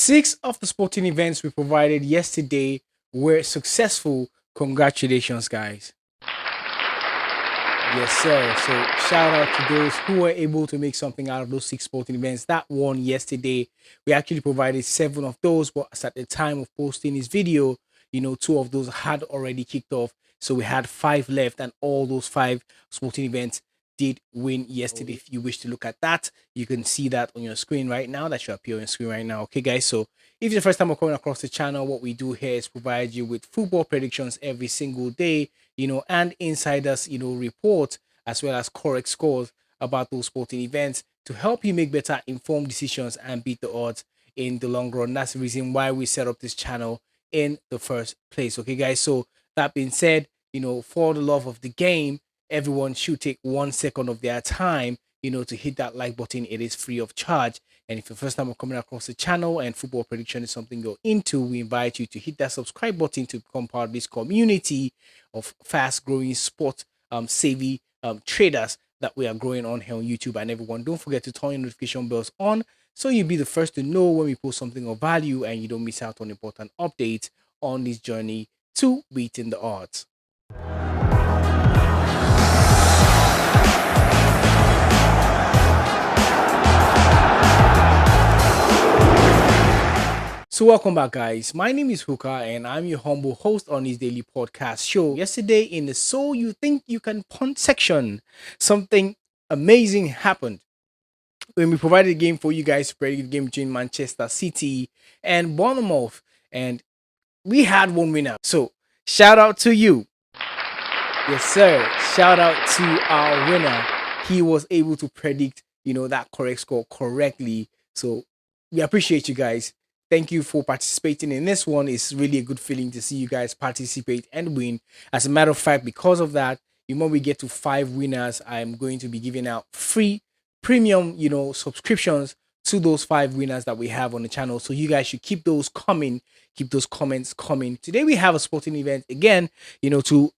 6 of the sporting events we provided yesterday were successful. Congratulations, guys. Yes, sir. So shout out to those who were able to make something out of those 6 sporting events. That one yesterday, we actually provided 7 of those, but as at the time of posting this video, 2 of those had already kicked off. So we had 5 left, and all those 5 sporting events did win yesterday. If you wish to look at that, you can see that on your screen right now. That should appear on your screen right now. Okay, guys. So if it's the first time we're coming across the channel, what we do here is provide you with football predictions every single day, and insiders, report, as well as correct scores about those sporting events to help you make better informed decisions and beat the odds in the long run. That's the reason why we set up this channel in the first place. Okay, guys. So that being said, for the love of the game, everyone should take 1 second of their time, to hit that like button. It is free of charge. And if the first time we're coming across the channel and football prediction is something you're into, we invite you to hit that subscribe button to become part of this community of fast growing sport savvy traders that we are growing on here on YouTube. And everyone, don't forget to turn your notification bells on so you'll be the first to know when we post something of value and you don't miss out on important updates on this journey to beating the odds. So welcome back, guys. My name is Hooker and I'm your humble host on this daily podcast show. Yesterday in the So You Think You Can Punt section, something amazing happened when we provided a game for you guys to predict the game between Manchester City and Bournemouth, and we had one winner. So shout out to you. Yes, sir. Shout out to our winner. He was able to predict, that correct score correctly. So we appreciate you guys. Thank you for participating in this one. It's really a good feeling to see you guys participate and win. As a matter of fact, because of that, when we get to 5 winners, I'm going to be giving out free premium, subscriptions to those 5 winners that we have on the channel. So you guys should keep those coming, keep those comments coming. Today we have a sporting event again, to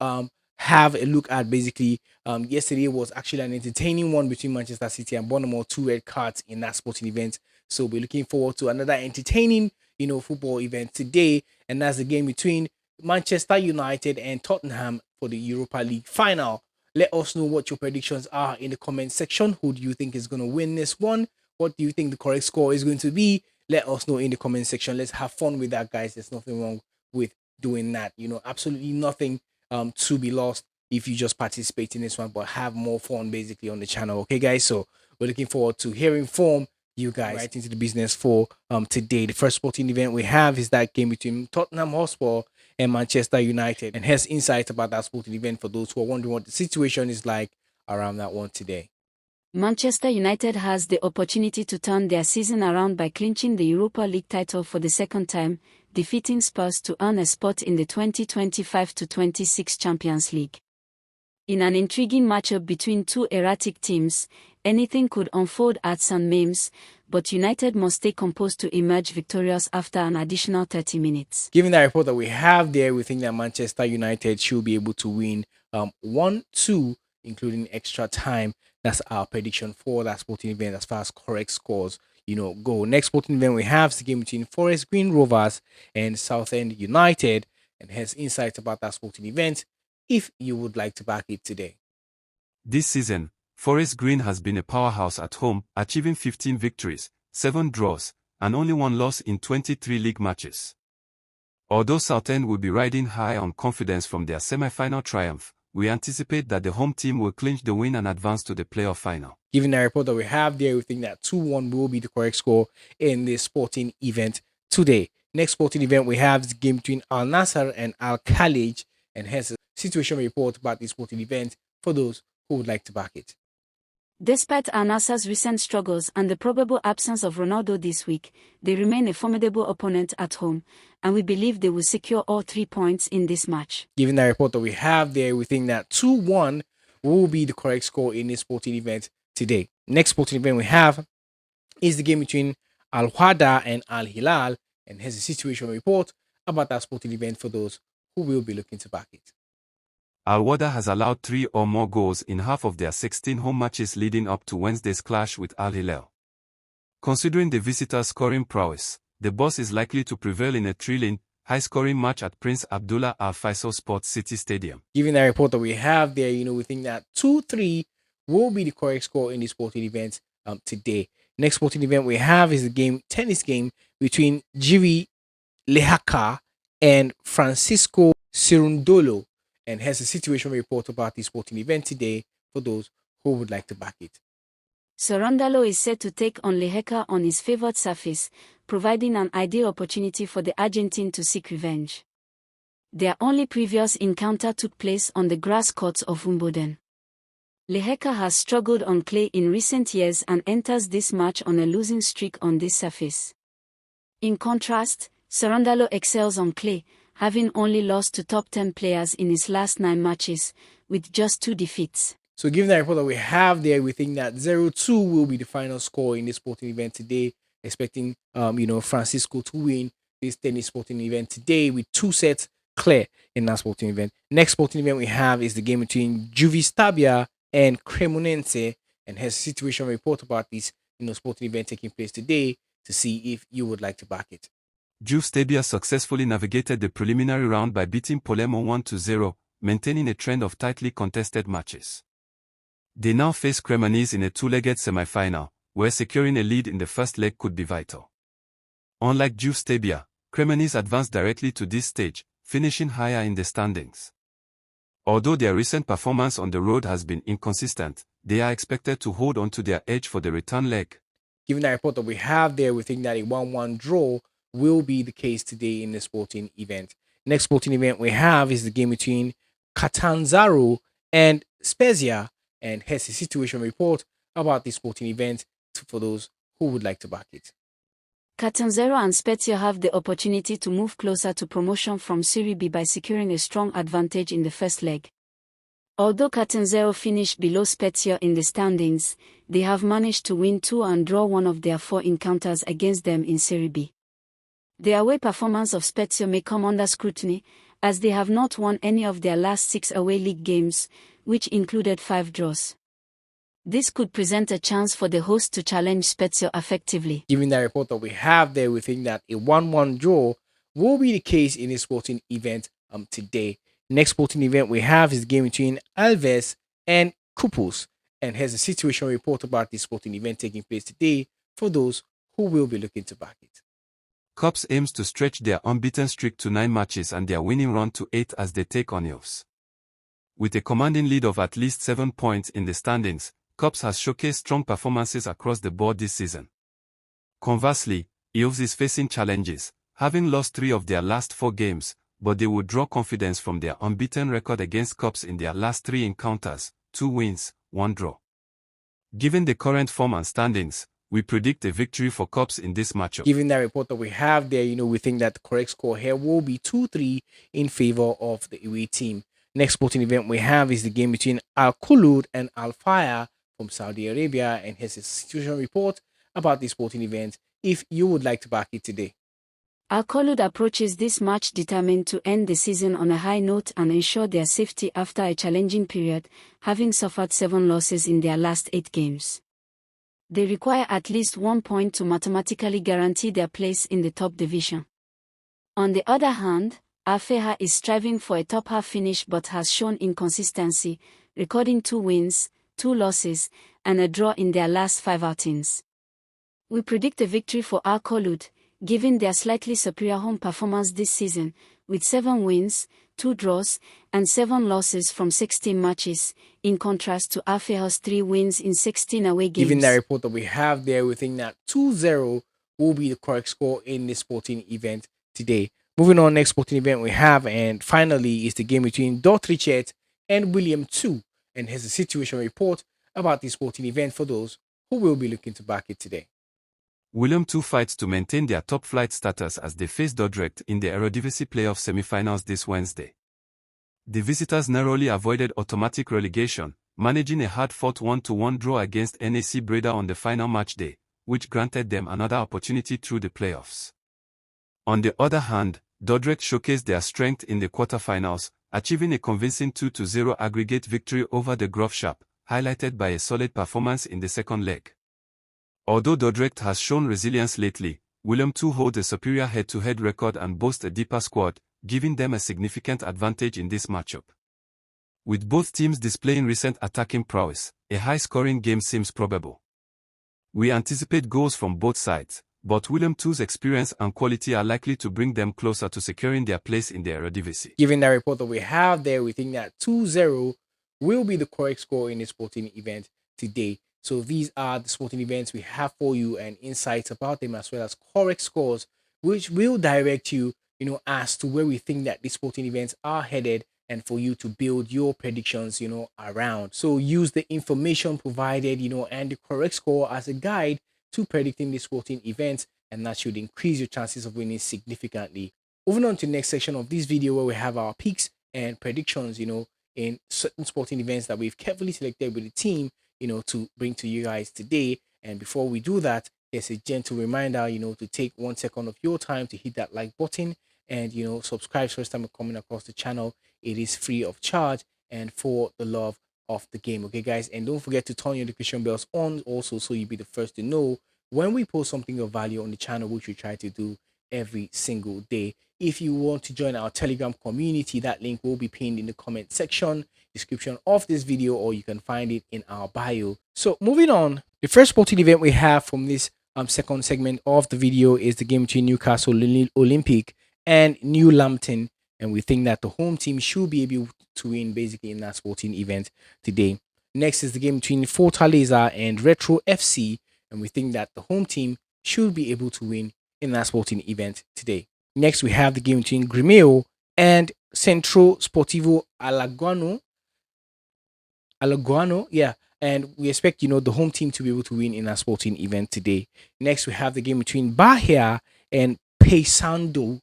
have a look at. Basically, yesterday was actually an entertaining one between Manchester City and Bournemouth, 2 red cards in that sporting event. So we're looking forward to another entertaining, football event today, and that's the game between Manchester United and Tottenham for the Europa League final. Let us know what your predictions are in the comment section. Who do you think is going to win this one? What do you think the correct score is going to be? Let us know in the comment section. Let's have fun with that, guys. There's nothing wrong with doing that. Absolutely nothing to be lost if you just participate in this one, but have more fun basically on the channel. Okay, guys. So we're looking forward to hearing from you guys right into the business for today. The first sporting event we have is that game between Tottenham Hotspur and Manchester United, and here's insight about that sporting event for those who are wondering what the situation is like around that one today. Manchester United has the opportunity to turn their season around by clinching the Europa League title for the second time, defeating Spurs to earn a spot in the 2025-26 Champions League. In an intriguing matchup between 2 erratic teams, anything could unfold at St. Mames, but United must stay composed to emerge victorious after an additional 30 minutes. Given the report that we have there, we think that Manchester United should be able to win 1-2, including extra time. That's our prediction for that sporting event as far as correct scores, go. Next sporting event we have is the game between Forest Green Rovers and Southend United, and here's insights about that sporting event if you would like to back it today. This season, Forest Green has been a powerhouse at home, achieving 15 victories, 7 draws, and only 1 loss in 23 league matches. Although Southend will be riding high on confidence from their semi-final triumph, we anticipate that the home team will clinch the win and advance to the playoff final. Given the report that we have there, we think that 2-1 will be the correct score in this sporting event today. Next sporting event we have is the game between Al Nassr and Al Khalij, and here's a situation report about this sporting event for those who would like to back it. Despite Al Nassr's recent struggles and the probable absence of Ronaldo this week, they remain a formidable opponent at home, and we believe they will secure all 3 points in this match. Given the report that we have there, we think that 2-1 will be the correct score in this sporting event today. Next sporting event we have is the game between Al Wahda and Al Hilal, and here's a situation report about that sporting event for those who will be looking to back it. Al Wahda has allowed 3 or more goals in half of their 16 home matches leading up to Wednesday's clash with Al Hilal. Considering the visitors' scoring prowess, the boss is likely to prevail in a thrilling, high-scoring match at Prince Abdullah Al Faisal Sports City Stadium. Given that report that we have there, we think that 2-3 will be the correct score in the sporting event today. Next sporting event we have is the tennis game between Jiri Lehaka and Francisco Cirundolo. And here's a situation report about the sporting event today for those who would like to back it. Cirundolo is set to take on Lehaka on his favored surface, providing an ideal opportunity for the Argentine to seek revenge. Their only previous encounter took place on the grass courts of Wimbledon. Lehaka has struggled on clay in recent years and enters this match on a losing streak on this surface. In contrast, Cirundolo excels on clay, having only lost to top 10 players in his last 9 matches, with just 2 defeats. So given that report that we have there, we think that 0-2 will be the final score in this sporting event today, expecting Francisco to win this tennis sporting event today with 2 sets clear in that sporting event. Next sporting event we have is the game between Juve Stabia and Cremonense, and has a situation report about this sporting event taking place today to see if you would like to back it. Juve Stabia successfully navigated the preliminary round by beating Palermo 1-0, maintaining a trend of tightly contested matches. They now face Cremonese in a 2-legged semi-final, where securing a lead in the first leg could be vital. Unlike Juve Stabia, Cremonese advanced directly to this stage, finishing higher in the standings. Although their recent performance on the road has been inconsistent, they are expected to hold on to their edge for the return leg. Given that report that we have there, we think that a 1-1 draw will be the case today in the sporting event. Next sporting event we have is the game between Catanzaro and Spezia, and here's a situation report about this sporting event for those who would like to back it. Catanzaro and Spezia have the opportunity to move closer to promotion from Serie B by securing a strong advantage in the first leg. Although Catanzaro finished below Spezia in the standings, they have managed to win 2 and draw 1 of their 4 encounters against them in Serie B. The away performance of Spezia may come under scrutiny, as they have not won any of their last 6 away league games, which included 5 draws. This could present a chance for the host to challenge Spezia effectively. Given that report that we have there, we think that a 1-1 draw will be the case in a sporting event today. Next sporting event we have is the game between Alves and Cupus, and here's a situation report about this sporting event taking place today for those who will be looking to back it. Cup's aims to stretch their unbeaten streak to 9 matches and their winning run to 8 as they take on Ilves. With a commanding lead of at least 7 points in the standings, Cup's has showcased strong performances across the board this season. Conversely, Ilves is facing challenges, having lost 3 of their last 4 games, but they will draw confidence from their unbeaten record against Cup's in their last 3 encounters, 2 wins, 1 draw. Given the current form and standings, we predict a victory for Cup's in this matchup. Given that report that we have there, we think that the correct score here will be 2-3 in favor of the away team. Next sporting event we have is the game between Al Khulud and Al Faya from Saudi Arabia, and here's a situation report about this sporting event if you would like to back it today. Al Khulud approaches this match determined to end the season on a high note and ensure their safety after a challenging period, having suffered 7 losses in their last 8 games. They require at least 1 point to mathematically guarantee their place in the top division. On the other hand, Al Faya is striving for a top-half finish but has shown inconsistency, recording 2 wins, 2 losses, and a draw in their last 5 outings. We predict a victory for Al Khulud, given their slightly superior home performance this season, with 7 wins, 2 draws, and 7 losses from 16 matches, in contrast to Al Faya's 3 wins in 16 away games. Given that report that we have there, we think that 2-0 will be the correct score in this sporting event today. Moving on, next sporting event we have, and finally, is the game between Dordrecht and William II. And here's a situation report about this sporting event for those who will be looking to back it today. William II fights to maintain their top-flight status as they face Dordrecht in the Eredivisie playoff semi-finals this Wednesday. The visitors narrowly avoided automatic relegation, managing a hard-fought 1-1 draw against NAC Breda on the final match day, which granted them another opportunity through the playoffs. On the other hand, Dordrecht showcased their strength in the quarterfinals, achieving a convincing 2-0 aggregate victory over the Graafschap, highlighted by a solid performance in the second leg. Although Dordrecht has shown resilience lately, William II holds a superior head-to-head record and boasts a deeper squad, giving them a significant advantage in this matchup. With both teams displaying recent attacking prowess, a high-scoring game seems probable. We anticipate goals from both sides, but William II's experience and quality are likely to bring them closer to securing their place in the Eredivisie. Given that report that we have there, we think that 2-0 will be the correct score in the sporting event today. So these are the sporting events we have for you and insights about them, as well as correct scores, which will direct you, as to where we think that these sporting events are headed, and for you to build your predictions, around. So use the information provided, and the correct score as a guide to predicting the sporting events, and that should increase your chances of winning significantly. Moving on to the next section of this video, where we have our picks and predictions, in certain sporting events that we've carefully selected with the team, to bring to you guys today. And before we do that, there's a gentle reminder, to take 1 second of your time to hit that like button and, subscribe first time coming across the channel. It is free of charge and for the love of the game. Okay, guys, and don't forget to turn your notification bells on also, so you'll be the first to know when we post something of value on the channel, which we try to do every single day. If you want to join our Telegram community, that link will be pinned in the comment section description of this video, or you can find it in our bio. So moving on, the first sporting event we have from this second segment of the video is the game between Newcastle Olympic and New Lambton, and we think that the home team should be able to win basically in that sporting event today. Next is the game between Fortaleza and Retro FC, and we think that the home team should be able to win in that sporting event today. Next, we have the game between Grêmio and Centro Sportivo Alagoano. Yeah. And we expect, the home team to be able to win in a sporting event today. Next, we have the game between Bahia and Paysandú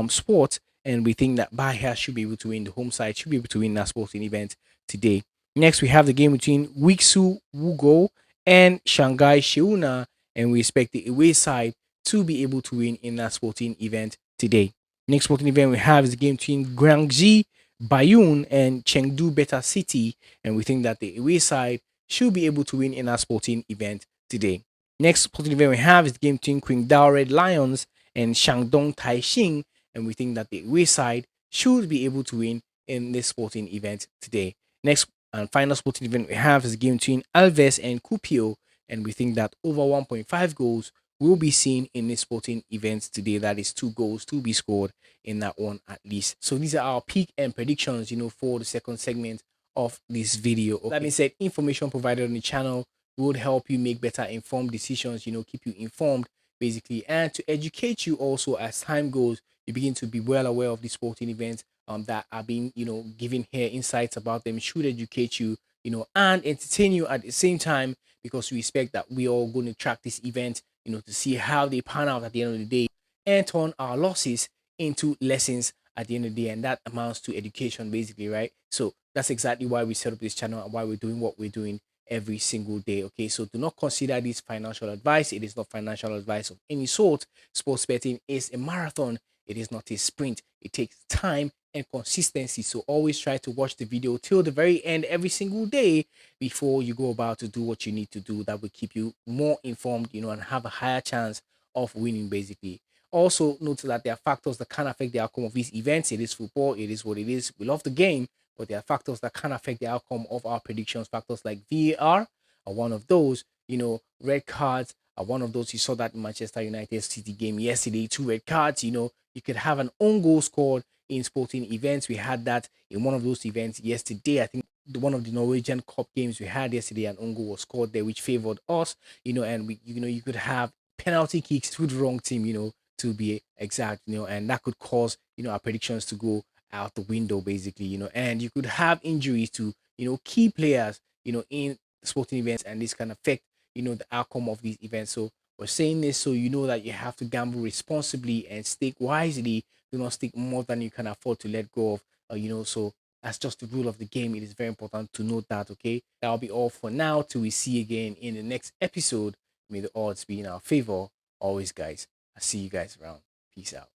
Sport. And we think that Bahia should be able to win. The home side should be able to win that sporting event today. Next, we have the game between Wixu Wugo and Shanghai Sheuna. And we expect the away side to be able to win in that sporting event today. Next sporting event we have is the game between Guangxi Bayern and Chengdu Beta City, and we think that the away side should be able to win in our sporting event today. Next sporting event we have is the game between Qingdao Red Lions and Shandong Taixing, and we think that the away side should be able to win in this sporting event today. Next and final sporting event we have is the game between Alves and Cupio, and we think that over 1.5 goals will be seen in this sporting event today. That is 2 goals to be scored in that one at least. So these are our pick and predictions, for the second segment of this video. Okay. That being said, information provided on the channel would help you make better informed decisions, keep you informed basically, and to educate you also as time goes. You begin to be well aware of the sporting events that are being, given here. Insights about them should educate you, and entertain you at the same time, because we expect that we are going to track this event, to see how they pan out at the end of the day, and turn our losses into lessons at the end of the day. And that amounts to education basically, right? So that's exactly why we set up this channel and why we're doing what we're doing every single day. Okay, so do not consider this financial advice. It is not financial advice of any sort. Sports betting is a marathon. It is not a sprint. It takes time and consistency. So always try to watch the video till the very end every single day before you go about to do what you need to do. That will keep you more informed, and have a higher chance of winning basically. Also note that there are factors that can affect the outcome of these events. It is football. It is what it is. We love the game, but there are factors that can affect the outcome of our predictions. Factors like VAR are one of those. Red cards are one of those. You saw that in Manchester United City game yesterday, 2 red cards. You could have an own goal scored in sporting events. We had that in one of those events yesterday. I think one of the Norwegian Cup games we had yesterday, an own goal was scored there, which favored us. And we, you could have penalty kicks to the wrong team, to be exact, and that could cause, our predictions to go out the window basically, and you could have injuries to, key players, in sporting events, and this can affect, the outcome of these events. So we're saying this so you know that you have to gamble responsibly and stake wisely. Do not stake more than you can afford to let go of, so that's just the rule of the game. It is very important to note that. Okay, that'll be all for now till we see you again in the next episode. May the odds be in our favor always, guys. I see you guys around. Peace out.